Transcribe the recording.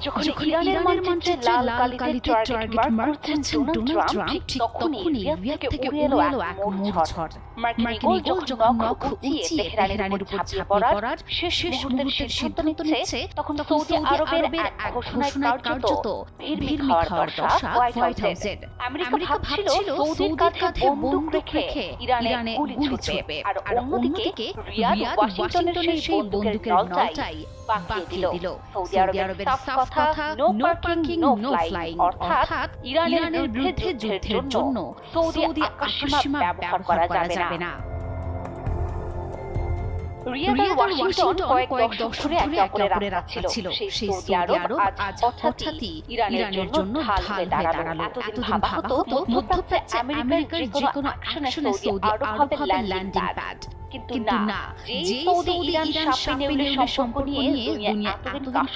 যখন ইরানের মানচিত্রে লাল কালিতে টার্গেট মার্ক করছেন ডোনাল্ড ট্রাম্প, ঠিক তখনই রিয়াদ থেকে উড়ে এলো এক মৌঝড়। মার্কিন ইগল যখন নখ উঁচিয়ে তেহরানের উপর ঝাঁপিয়ে পড়ার শেষ মুহূর্তের সিদ্ধান্ত নিচ্ছে, তখন সৌদি আরবের এক ঘোষণায় কার্যত ভিড় খাওয়ার দশা হোয়াইট হাউসের। আমেরিকা ভাবছিল সৌদির কাঁধে বন্দুক রেখে ইরানে গুলি ছুড়বে, আর অন্যদিকে রিয়াদ ওয়াশিংটনের সেই বন্দুকের নলটাই পাকিয়ে দিল। সৌদি আরবের সাফ কথা, নো পার্কিং নো ফ্লাইং, অর্থাৎ ইরানের বিরুদ্ধে যুদ্ধের জন্য সৌদি আকাশসীমা ব্যবহার করা যাবে না। রিয়াদ আর ওয়াশিংটন কয়েক দশক ধরে একে অপরের রাস্তা ছিল। সেই সৌদি আরব আজ হঠাৎই ইরানের জন্য ঢাল হয়ে দাঁড়ালো। এতদিন ভাবা হতো মধ্যপ্রাচ্যে আমেরিকার যেকোনো অ্যাকশনে সৌদি আরব হবে ল্যান্ডিং প্যাড, কিন্তু না, যেই সৌদি ইরান সামনে সম্পর্ক নিয়ে দুনিয়া এতদিন